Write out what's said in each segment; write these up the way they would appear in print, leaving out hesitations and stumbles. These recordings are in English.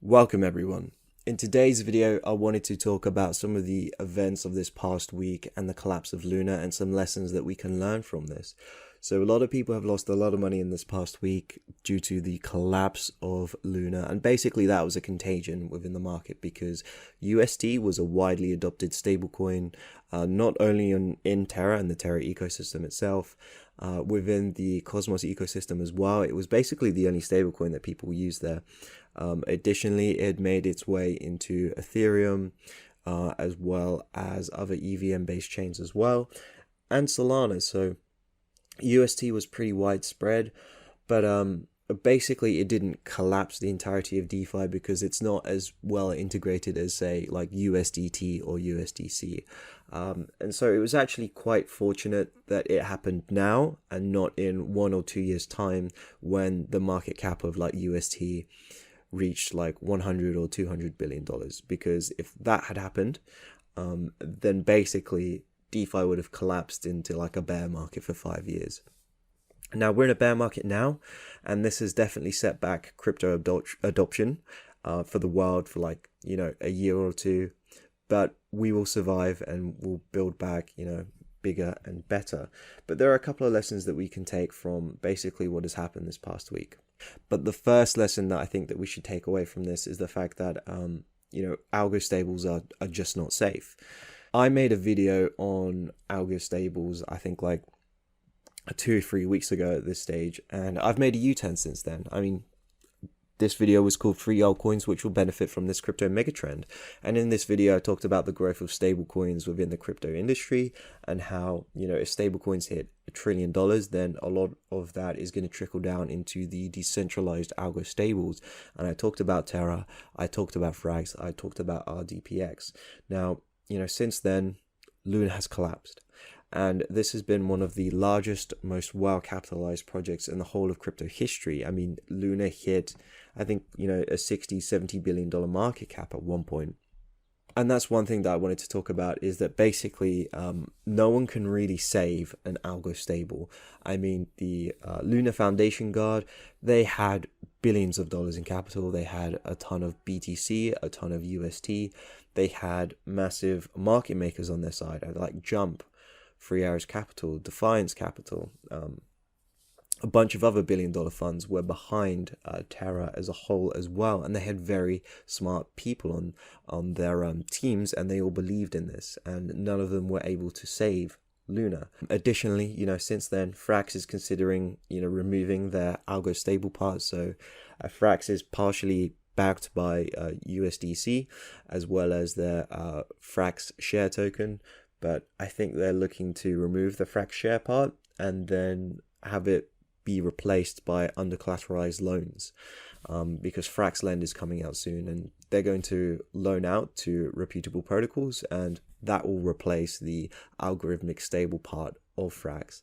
Welcome everyone. In today's video, I wanted to talk about some of the events of this past week and the collapse of Luna and some lessons that we can learn from this. So a lot of people have lost a lot of money in this past week due to the collapse of Luna, and basically that was a contagion within the market because UST was a widely adopted stablecoin, not only in Terra and the Terra ecosystem itself, within the Cosmos ecosystem as well. It was basically the only stablecoin that people used there. Additionally, it made its way into Ethereum, as well as other EVM-based chains as well, and Solana. So UST was pretty widespread, but basically it didn't collapse the entirety of DeFi because it's not as well integrated as, say, like USDT or USDC. And so it was actually quite fortunate that it happened now and not in 1 or 2 years' time when the market cap of like UST reached like 100 or 200 billion dollars, because if that had happened, then basically DeFi would have collapsed into like a bear market for 5 years. Now we're in a bear market now, and this has definitely set back crypto adoption for the world for like, a year or two, but we will survive and we'll build back, bigger and better. But there are a couple of lessons that we can take from basically what has happened this past week. But the first lesson that I think that we should take away from this is the fact that, Algostables are just not safe. I made a video on Algostables, I think like 2 or 3 weeks ago at this stage, and I've made a U-turn since then. I mean, this video was called 3 Altcoins which will benefit from this crypto megatrend. And in this video, I talked about the growth of stablecoins within the crypto industry and how, if stablecoins hit $1 trillion, then a lot of that is going to trickle down into the decentralized Algostables. And I talked about Terra, I talked about Frax, I talked about RDPX. Now, since then, Luna has collapsed. And this has been one of the largest, most well-capitalized projects in the whole of crypto history. I mean, Luna hit, I think, a $60-70 billion market cap at one point. And that's one thing that I wanted to talk about, is that basically no one can really save an algo stable. I mean, the Luna Foundation Guard, they had billions of dollars in capital. They had a ton of BTC, a ton of UST. They had massive market makers on their side, like Jump, Free Arrows Capital, Defiance Capital, a bunch of other billion-dollar funds were behind Terra as a whole as well, and they had very smart people on their teams, and they all believed in this, and none of them were able to save Luna. Additionally, since then, Frax is considering, removing their algo stable part. So Frax is partially backed by USDC as well as their Frax share token. But I think they're looking to remove the Frax share part and then have it be replaced by under-collateralized loans, because Frax Lend is coming out soon and they're going to loan out to reputable protocols, and that will replace the algorithmic stable part of Frax.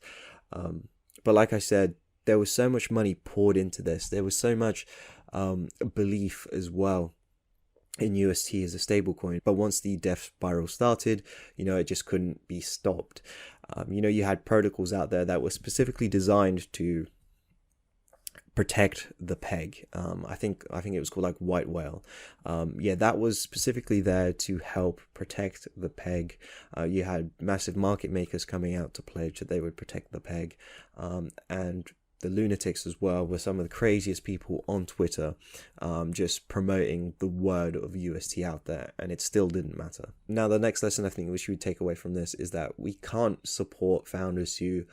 But like I said, there was so much money poured into this. There was so much belief as well in UST as a stablecoin, but once the death spiral started, it just couldn't be stopped. You had protocols out there that were specifically designed to protect the peg. I think it was called like White Whale. That was specifically there to help protect the peg. You had massive market makers coming out to pledge that they would protect the peg, and the lunatics as well were some of the craziest people on Twitter, just promoting the word of UST out there, and it still didn't matter. Now, the next lesson I think we should take away from this is that we can't support founders who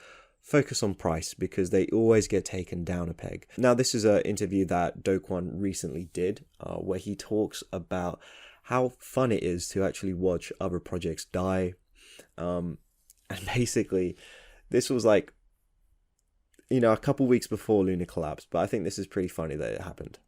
focus on price, because they always get taken down a peg. Now, this is an interview that Do Kwon recently did, where he talks about how fun it is to actually watch other projects die. And basically, this was like, a couple weeks before Luna collapsed, but I think this is pretty funny that it happened.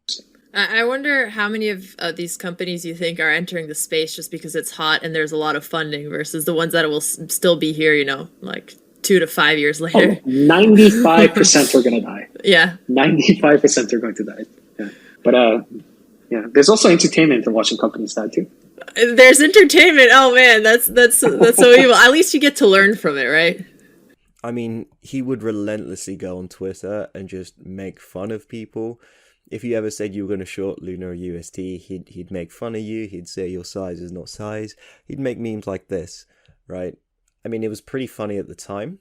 I wonder how many of these companies you think are entering the space just because it's hot and there's a lot of funding versus the ones that will still be here, like 2 to 5 years later. 95% are going to die. Yeah. 95% are going to die. Yeah. But there's also entertainment in watching companies die too. There's entertainment. Oh man, that's so evil. At least you get to learn from it, right? I mean, he would relentlessly go on Twitter and just make fun of people if you ever said you were going to short Luna or UST, he'd make fun of you. He'd say your size is not size. He'd make memes like this, right? I mean, it was pretty funny at the time.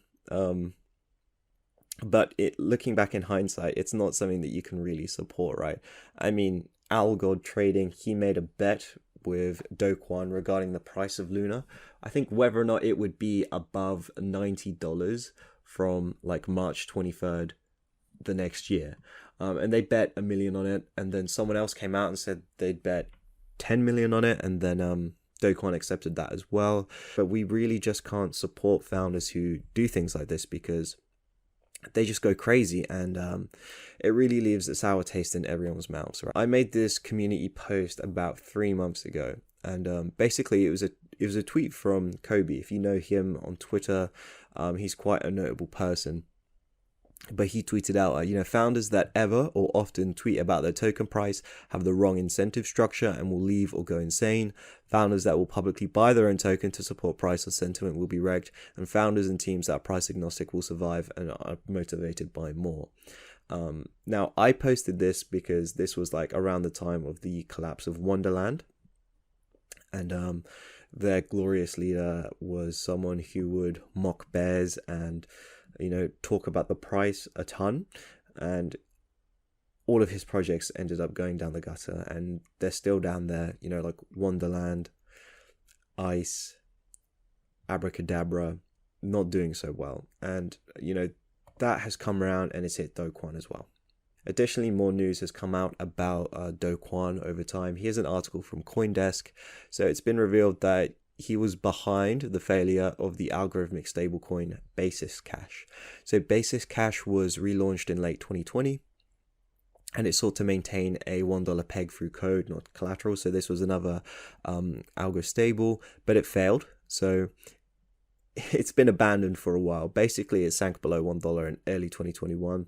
But looking back in hindsight, it's not something that you can really support, right? I mean, Algod Trading, he made a bet with Do Kwon regarding the price of Luna. I think whether or not it would be above $90 from like March 23rd the next year. And they bet $1 million on it, and then someone else came out and said they'd bet 10 million on it, and then Do Kwon accepted that as well. But we really just can't support founders who do things like this because they just go crazy, and it really leaves a sour taste in everyone's mouths, right? I made this community post about 3 months ago, and basically it was a tweet from Kobe. If you know him on Twitter, he's quite a notable person. But he tweeted out, founders that ever or often tweet about their token price have the wrong incentive structure and will leave or go insane. Founders that will publicly buy their own token to support price or sentiment will be wrecked. And founders and teams that are price agnostic will survive and are motivated by more. Now, I posted this because this was like around the time of the collapse of Wonderland. And their glorious leader was someone who would mock bears and talk about the price a ton, and all of his projects ended up going down the gutter, and they're still down there, like Wonderland, Ice, Abracadabra, not doing so well. And, that has come around and it's hit Do Kwon as well. Additionally, more news has come out about Do Kwon over time. Here's an article from CoinDesk. So it's been revealed that he was behind the failure of the algorithmic stablecoin Basis Cash. So Basis Cash was relaunched in late 2020, and it sought to maintain a $1 peg through code, not collateral. So this was another Algostable, but it failed. So it's been abandoned for a while. Basically, it sank below $1 in early 2021.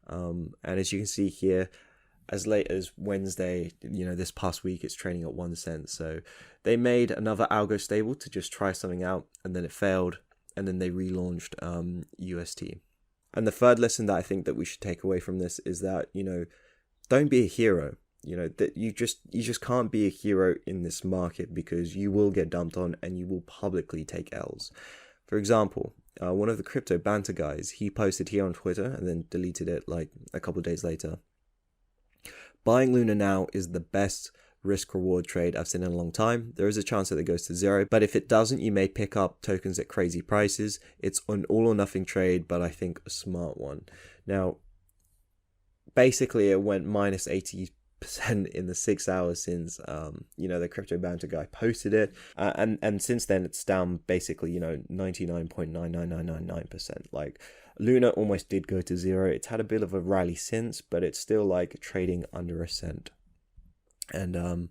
And as you can see here, as late as Wednesday, this past week, it's trading at 1 cent. So they made another Algostable to just try something out, and then it failed, and then they relaunched UST. And the third lesson that I think that we should take away from this is that, don't be a hero. That you just can't be a hero in this market, because you will get dumped on and you will publicly take L's. For example, one of the crypto banter guys, he posted here on Twitter and then deleted it like a couple of days later. Buying Luna now is the best risk-reward trade I've seen in a long time. There is a chance that it goes to zero, but if it doesn't, you may pick up tokens at crazy prices. It's an all-or-nothing trade, but I think a smart one. Now, basically, it went minus 80% in the 6 hours since the crypto banter guy posted it, and since then it's down basically 99.99999%. Like, Luna almost did go to zero. It's had a bit of a rally since, but it's still like trading under a cent. And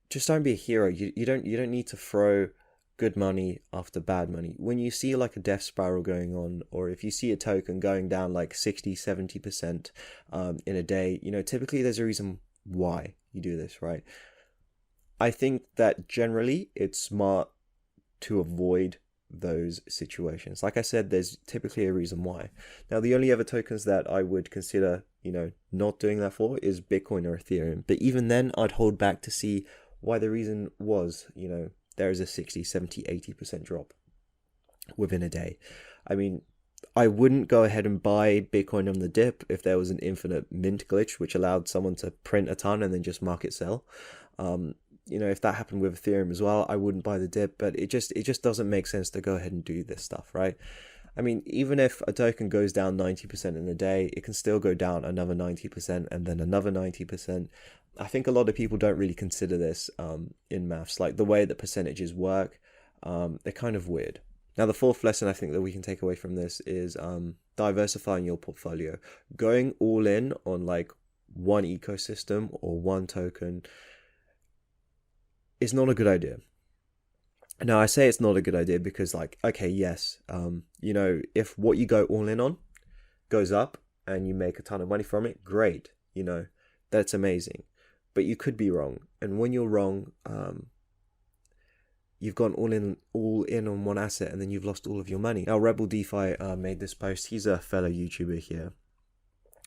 just don't be a hero. You don't need to throw good money after bad money. When you see like a death spiral going on, or if you see a token going down like 60-70% in a day, typically there's a reason why you do this, right? I think that generally it's smart to avoid those situations. Like I said, there's typically a reason why. Now, the only other tokens that I would consider, not doing that for is Bitcoin or Ethereum. But even then, I'd hold back to see why the reason was, there is a 60, 70, 80% drop within a day. I mean, I wouldn't go ahead and buy Bitcoin on the dip if there was an infinite mint glitch, which allowed someone to print a ton and then just market sell. If that happened with Ethereum as well, I wouldn't buy the dip, but it just doesn't make sense to go ahead and do this stuff, right? I mean, even if a token goes down 90% in a day, it can still go down another 90% and then another 90%. I think a lot of people don't really consider this in maths, like the way that percentages work. They're kind of weird. Now, the fourth lesson I think that we can take away from this is diversifying your portfolio. Going all in on like one ecosystem or one token is not a good idea. Now, I say it's not a good idea because, like, okay, yes, if what you go all in on goes up and you make a ton of money from it, great, that's amazing. But you could be wrong. And when you're wrong, you've gone all in on one asset and then you've lost all of your money. Now, Rebel Deify made this post. He's a fellow YouTuber here.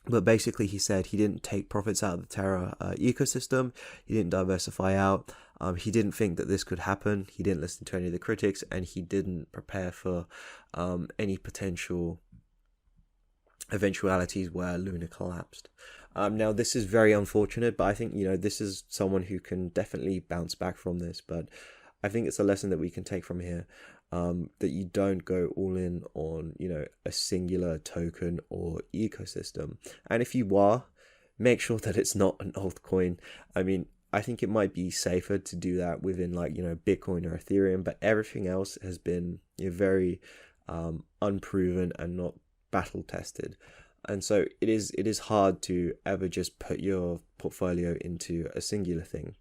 But basically, he said he didn't take profits out of the Terra ecosystem. He didn't diversify out. He didn't think that this could happen. He didn't listen to any of the critics, and he didn't prepare for any potential eventualities where Luna collapsed. Now, this is very unfortunate, but I think, this is someone who can definitely bounce back from this. But I think it's a lesson that we can take from here, that you don't go all in on, a singular token or ecosystem. And if you are, make sure that it's not an altcoin. I mean, I think it might be safer to do that within Bitcoin or Ethereum, but everything else has been very unproven and not battle tested. And so it is hard to ever just put your portfolio into a singular thing,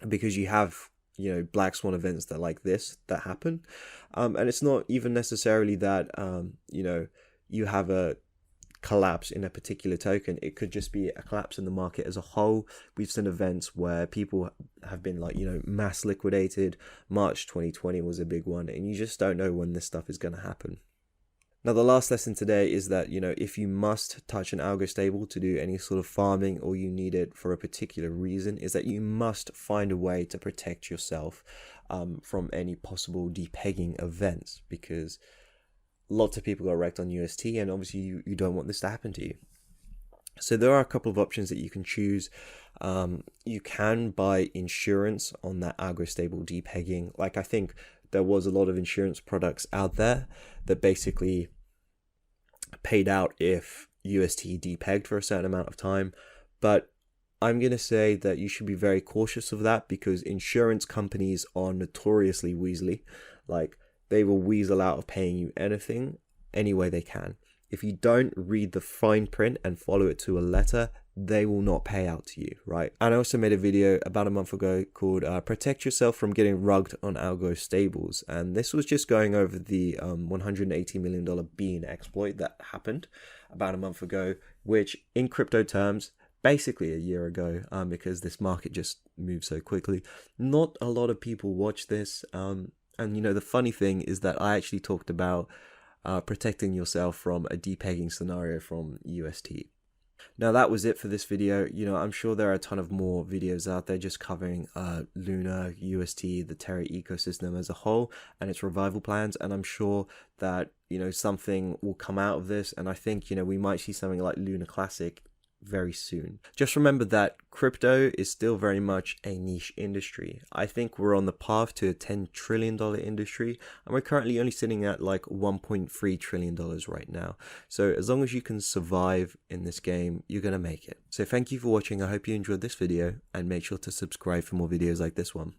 because you have black swan events that happen, and it's not even necessarily that you have a collapse in a particular token. It could just be a collapse in the market as a whole. We've seen events where people have been mass liquidated. March 2020 was a big one, and you just don't know when this stuff is going to happen. Now, the last lesson today is that, if you must touch an Algostable to do any sort of farming, or you need it for a particular reason, is that you must find a way to protect yourself from any possible depegging events, because lots of people got wrecked on UST, and obviously you don't want this to happen to you. So there are a couple of options that you can choose. You can buy insurance on that Algostable depegging. I think there was a lot of insurance products out there that basically paid out if UST depegged for a certain amount of time. But I'm going to say that you should be very cautious of that, because insurance companies are notoriously weaselly. They will weasel out of paying you anything, any way they can. If you don't read the fine print and follow it to a letter, they will not pay out to you, right? And I also made a video about a month ago called Protect Yourself from Getting Rugged on Algostables. And this was just going over the $180 million Bean exploit that happened about a month ago, which in crypto terms, basically a year ago, because this market just moves so quickly. Not a lot of people watch this. And the funny thing is that I actually talked about protecting yourself from a depegging scenario from UST. Now, that was it for this video. I'm sure there are a ton of more videos out there just covering Luna, UST, the Terra ecosystem as a whole, and its revival plans. And I'm sure that, something will come out of this. And I think, we might see something like Luna Classic very soon. Just remember that crypto is still very much a niche industry. I think we're on the path to a $10 trillion industry, and we're currently only sitting at $1.3 trillion right now. So as long as you can survive in this game, you're going to make it. So thank you for watching. I hope you enjoyed this video, and make sure to subscribe for more videos like this one.